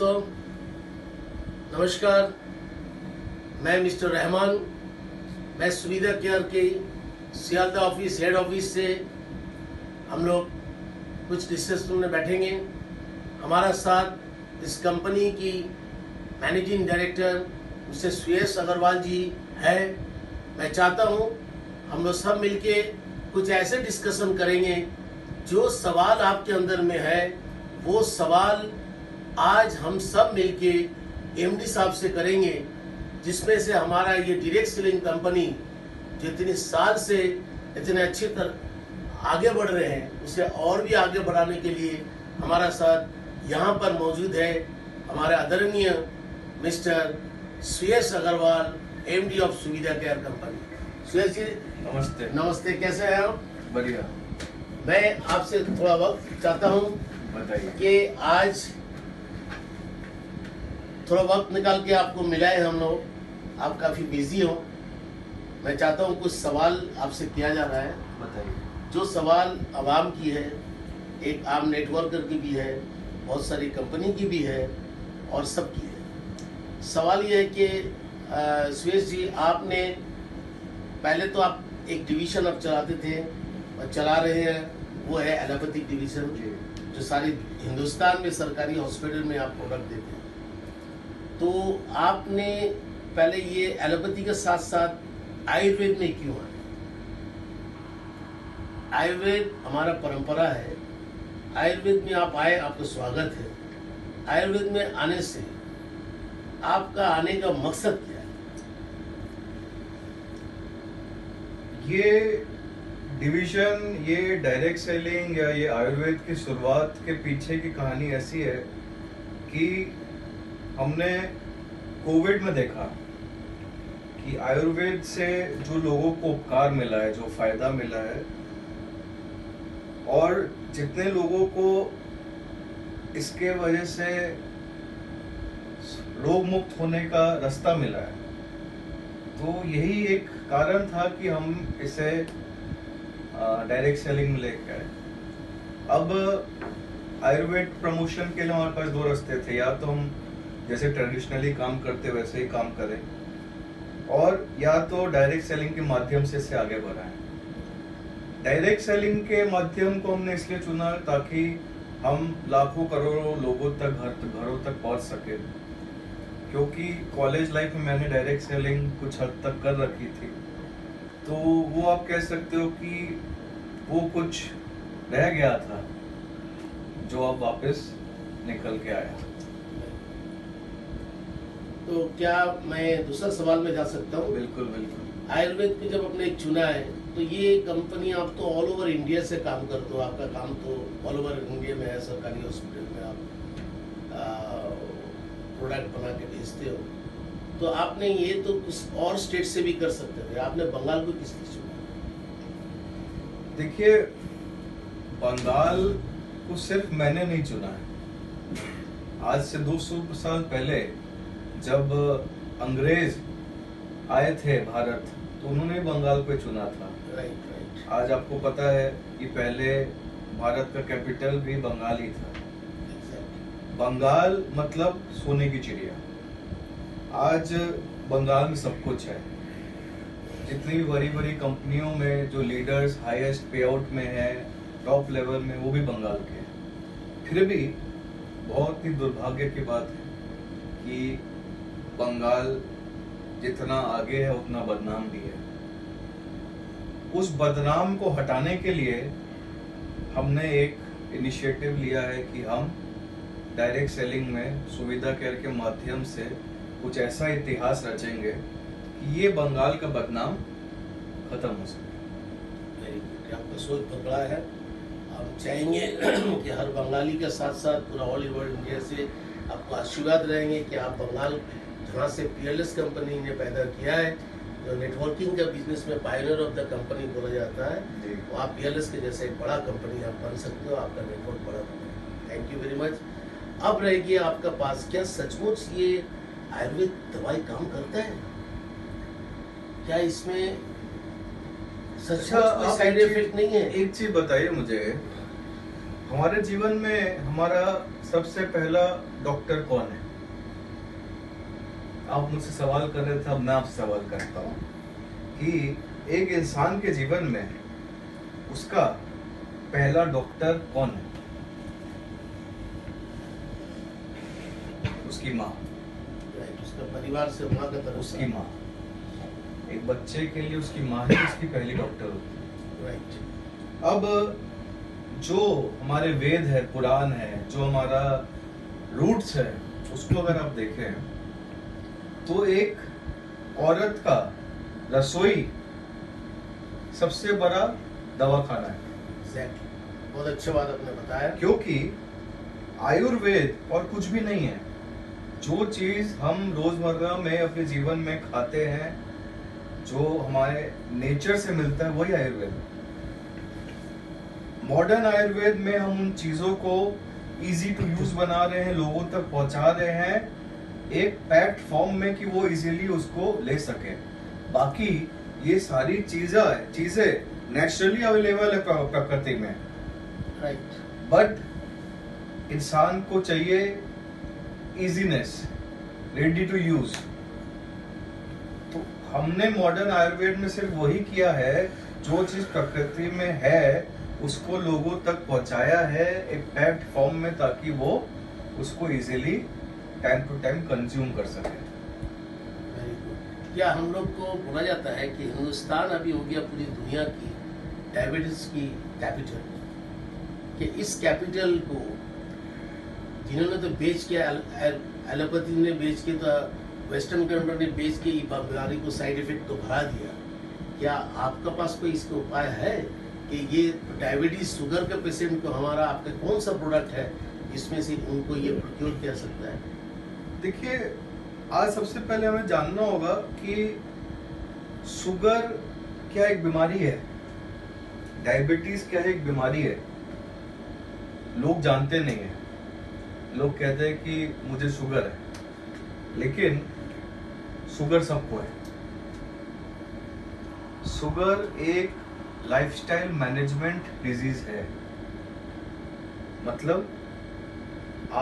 दोस्तों, नमस्कार। मैं मिस्टर रहमान, मैं सुविधा केयर के सियालदा ऑफिस हेड ऑफिस से हम लोग कुछ डिस्कस करने बैठेंगे। हमारा साथ इस कंपनी की managing director mister Suyash Agarwal जी है। मैं चाहता हूँ हम लोग सब मिलके कुछ ऐसे डिस्कशन करेंगे, जो सवाल आपके अंदर में है वो सवाल आज हम सब मिलके एमडी साहब से करेंगे, जिसमें से हमारा ये डायरेक्ट सेलिंग कंपनी जो इतने साल से इतने अच्छी तरह आगे बढ़ रहे हैं, उसे और भी आगे बढ़ाने के लिए हमारा साथ यहाँ पर मौजूद है हमारे आदरणीय mister Suyash Agarwal, MD of Suvidha care company. Suyash ji नमस्ते। नमस्ते, कैसे हैं आप? बढ़िया। मैं आपसे थोड़ा वक्त चाहता हूँ बताइए कि आज थोड़ा वक्त निकाल के आपको मिला है हम लोग, आप काफ़ी बिजी हो। मैं चाहता हूँ कुछ सवाल आपसे किया जा रहा है। बताइए। जो सवाल आवाम की है, एक आम नेटवर्कर की भी है, बहुत सारी कंपनी की भी है और सबकी है। सवाल ये है कि सुयश जी, आपने पहले तो आप एक डिवीज़न अब चलाते थे और चला रहे हैं, वो है एलोपैथिक डिवीज़न, जो सारी हिंदुस्तान में सरकारी हॉस्पिटल में आप प्रोडक्ट देते हैं। तो आपने पहले ये एलोपैथी के साथ साथ आयुर्वेद में क्यों आए? आयुर्वेद हमारा परंपरा है, आयुर्वेद में आप आए, आपका स्वागत है। आयुर्वेद में आने से आपका आने का मकसद क्या है? ये डिवीजन, ये डायरेक्ट सेलिंग या ये आयुर्वेद की शुरुआत के पीछे की कहानी ऐसी है कि हमने कोविड में देखा कि आयुर्वेद से जो लोगों को उपकार मिला है, जो फायदा मिला है, और जितने लोगों को इसके वजह से रोग मुक्त होने का रास्ता मिला है, तो यही एक कारण था कि हम इसे डायरेक्ट सेलिंग में लेके आए। अब आयुर्वेद प्रमोशन के लिए हमारे पास दो रास्ते थे, या तो हम जैसे ट्रेडिशनली काम करते वैसे ही काम करें, और या तो डायरेक्ट सेलिंग के माध्यम से इसे आगे बढ़ाएं। डायरेक्ट सेलिंग के माध्यम को हमने इसलिए चुना ताकि हम लाखों करोड़ों लोगों तक, घरों तक पहुंच सके, क्योंकि कॉलेज लाइफ में मैंने डायरेक्ट सेलिंग कुछ हद तक कर रखी थी, तो वो आप कह सकते हो कि वो कुछ रह गया था जो अब वापस निकल के आया। तो क्या मैं दूसरा सवाल में जा सकता हूँ? बिल्कुल बिल्कुल। आयुर्वेद को जब आपने चुना है, तो ये कंपनी आप तो ऑल ओवर इंडिया से काम करते हो, आपका काम तो ऑल ओवर इंडिया में है, सरकारी हॉस्पिटल में आप प्रोडक्ट बना के भेजते हो। तो आपने ये तो कुछ और स्टेट से भी कर सकते थे, आपने बंगाल को किस लिए चुना? देखिए, बंगाल को सिर्फ मैंने नहीं चुना है। आज से 200 साल पहले जब अंग्रेज आए थे भारत, तो उन्होंने बंगाल को चुना था। राइट। आज आपको पता है कि पहले भारत का कैपिटल भी बंगाल ही था। बंगाल मतलब सोने की चिड़िया। आज बंगाल में सब कुछ है। जितनी भी बड़ी बड़ी कंपनियों में जो लीडर्स हाईएस्ट पे आउट में है, टॉप लेवल में, वो भी बंगाल के हैं। फिर भी बहुत ही दुर्भाग्य की बात है कि बंगाल जितना आगे है उतना बदनाम भी है। उस बदनाम को हटाने के लिए हमने एक इनिशिएटिव लिया है कि हम डायरेक्ट सेलिंग में सुविधा केयर के माध्यम से कुछ ऐसा इतिहास रचेंगे कि ये बंगाल का बदनाम खत्म हो सके। आपका सोच बहुत बड़ा है। हम चाहेंगे कि हर बंगाली के साथ साथ पूरा ऑल ओवर इंडिया से आपको आशीर्वाद रहेंगे कि आप बंगाल, जहाँ से पीएलएस कंपनी ने पैदा किया है, जो नेटवर्किंग का बिजनेस में पायनियर ऑफ द कंपनी बोला जाता है, वो आप पीएलएस के जैसे एक बड़ा कंपनी आप बन सकते हो। आपका नेटवर्क बड़ा बने। Thank you very much. अब रहेगी आपका पास, क्या सचमुच ये आयुर्वेद दवाई काम करता है? क्या इसमें सचमुच कोई साइड इफेक्ट नहीं है? एक चीज बताइए मुझे, हमारे जीवन में हमारा सबसे पहला डॉक्टर कौन है? आप मुझसे सवाल कर रहे थे, अब मैं आपसे सवाल करता हूँ कि एक इंसान के जीवन में उसका पहला डॉक्टर कौन है? उसकी माँ। उसका परिवार से माँ का तरफ उसकी माँ। एक बच्चे के लिए उसकी माँ ही उसकी पहली डॉक्टर होती है। राइट। अब जो हमारे वेद है, पुराण है, जो हमारा रूट्स है, उसको अगर आप देखें तो एक औरत का रसोई सबसे बड़ा दवाखाना है। एग्जैक्टली, बहुत अच्छा बात आपने बताया। क्योंकि आयुर्वेद और कुछ भी नहीं है। जो चीज हम रोजमर्रा में अपने जीवन में खाते हैं, जो हमारे नेचर से मिलता है, वही आयुर्वेद है। मॉडर्न आयुर्वेद में हम उन चीजों को इजी टू यूज बना रहे हैं, लोगों तक पहुंचा रहे हैं एक पैक्ड फॉर्म में कि वो इजीली उसको ले सके। बाकी ये सारी चीजें नेचुरली अवेलेबल है प्रकृति में। राइट। बट इंसान को चाहिए इजीनेस, रेडी टू यूज। तो हमने मॉडर्न आयुर्वेद में सिर्फ वही किया है, जो चीज प्रकृति में है उसको लोगों तक पहुंचाया है एक पैक्ड फॉर्म में, ताकि वो उसको easily time to time consume कर सके। Very good. क्या हम लोग को बोला जाता है कि हिंदुस्तान अभी हो गया पूरी दुनिया की डायबिटीज की कैपिटल, कि इस कैपिटल को जिन्होंने तो बेच के एलोपैथी ने बेच के, तो वेस्टर्न कंट्री ने बेच के बीमारी को साइड इफेक्ट तो भरा दिया। क्या आपका पास कोई इसका उपाय है कि ये डायबिटीज शुगर के पेशेंट को हमारा आपका कौन सा प्रोडक्ट है जिसमें से उनको ये प्रोक्योर किया सकता है? देखिए, आज सबसे पहले हमें जानना होगा कि शुगर क्या एक बीमारी है, डायबिटीज क्या एक बीमारी है। लोग जानते नहीं है। लोग कहते हैं कि मुझे शुगर है, लेकिन शुगर सबको है। शुगर एक लाइफस्टाइल मैनेजमेंट डिजीज है। मतलब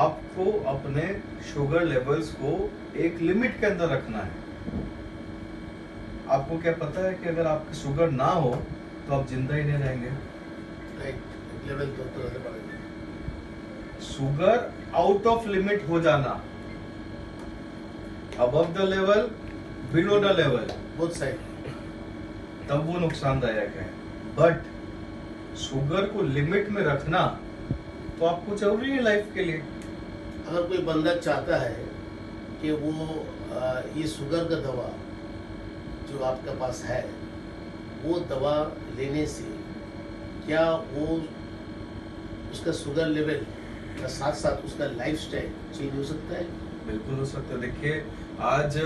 आपको अपने शुगर लेवल्स को एक लिमिट के अंदर रखना है। आपको क्या पता है कि अगर आपकी शुगर ना हो तो आप जिंदा ही नहीं रहेंगे। राइट। लेवल तो बढ़ेगा। शुगर आउट ऑफ लिमिट हो जाना, above the level, below the level, both side, तब वो नुकसानदायक है। बट शुगर को लिमिट में रखना तो आपको जरूरी है लाइफ के लिए। अगर कोई बंदा चाहता है कि वो ये शुगर का दवा जो आपके पास है, वो दवा लेने से क्या वो उसका शुगर लेवल का साथ साथ उसका लाइफस्टाइल चेंज हो सकता है? बिल्कुल हो सकता है। देखिए, आज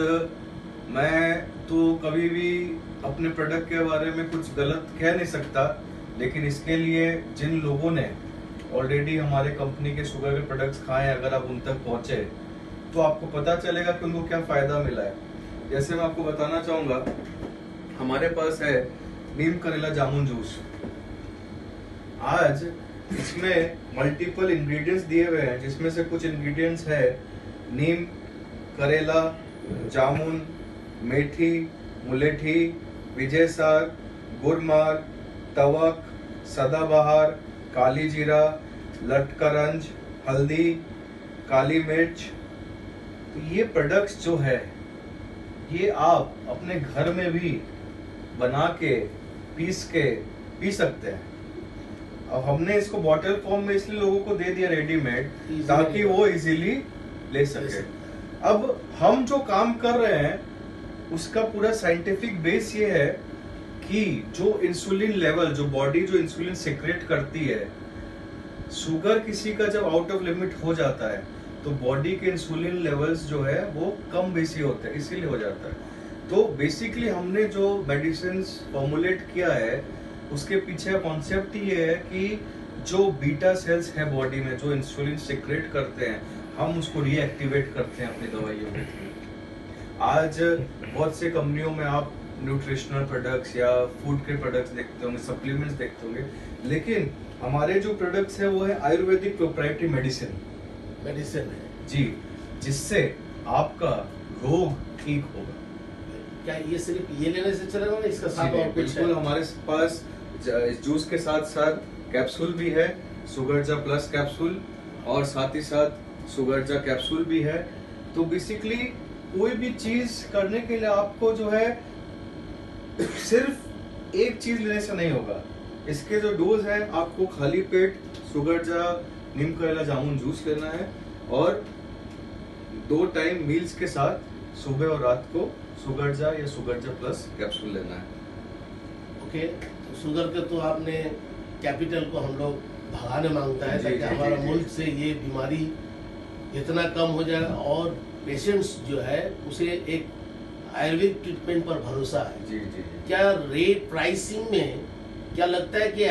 मैं तो कभी भी अपने प्रोडक्ट के बारे में कुछ गलत कह नहीं सकता, लेकिन इसके लिए जिन लोगों ने ऑलरेडी हमारे कंपनी के शुगर के प्रोडक्ट्स खाए, अगर आप उन तक पहुंचे तो आपको पता चलेगा कि उनको क्या फायदा मिला है। जैसे मैं आपको बताना चाहूंगा, हमारे पास है नीम करेला जामुन जूस। आज इसमें मल्टीपल इंग्रेडिएंट्स दिए हुए हैं, जिसमें से कुछ इंग्रेडिएंट्स है नीम, करेला, जामुन, मेथी, मुलेठी, विजय साग, गुरमार, तवक, सदाबहार, काली जीरा, लटकरंज, हल्दी, काली मिर्च। तो ये प्रोडक्ट्स जो है, ये आप अपने घर में भी बना के पीस के पी सकते हैं। अब हमने इसको बॉटल फॉर्म में इसलिए लोगों को दे दिया रेडीमेड, ताकि वो इजीली ले सके। अब हम जो काम कर रहे हैं उसका पूरा साइंटिफिक बेस ये है कि जो इंसुलिन लेवल, जो बॉडी जो इंसुलिन सिक्रेट करती है, शुगर किसी का जब आउट ऑफ लिमिट हो जाता है तो बॉडी के इंसुलिन लेवल्स जो है वो कम बेसी होते हैं, इसीलिए हो जाता है। तो बेसिकली हमने जो मेडिसिन फॉर्मुलेट किया है उसके पीछे कॉन्सेप्ट ये है कि जो बीटा सेल्स है बॉडी में, जो इंसुलिन सिक्रेट करते हैं, हम उसको रीएक्टिवेट करते हैं अपनी दवाइयों में। आज बहुत से कंपनियों में आप न्यूट्रिशनल प्रोडक्ट्स या फूड के प्रोडक्ट्स देखते होंगे, सप्लीमेंट्स देखते होंगे, लेकिन हमारे जो प्रोडक्ट्स है वो है आयुर्वेदिक प्रोप्राइटरी मेडिसिन है। जी, जिससे आपका रोग ठीक होगा। क्या ये सिर्फ ये लेने से चलेगा ना, इसका जी साथ नहीं, और कुछ बिल्कुल है? हमारे पास इस जूस के साथ साथ कैप्सूल भी है, सुगरजा प्लस कैप्सूल, और साथ ही साथ सुगरजा कैप्सूल भी है। तो बेसिकली कोई भी चीज करने के लिए आपको जो है सिर्फ एक चीज लेने से नहीं होगा। इसके जो डोज है, आपको खाली पेट सुगरजा नीम करेला जामुन जूस लेना है, और 2 टाइम मील्स के साथ सुबह और रात को सुगरजा या सुगरजा प्लस कैप्सूल लेना है। ओके, तो शुगर के तो आपने कैपिटल को हम लोग भगाने मांगता है जी, ताकि जी, हमारा जी, जी। मुल्क से ये बीमारी इतना कम हो जाए, और पेशेंट्स जो है उसे एक आयुर्वेदिक ट्रीटमेंट पर भरोसा है। जी जी जी। क्या रेट प्राइसिंग में क्या लगता है कि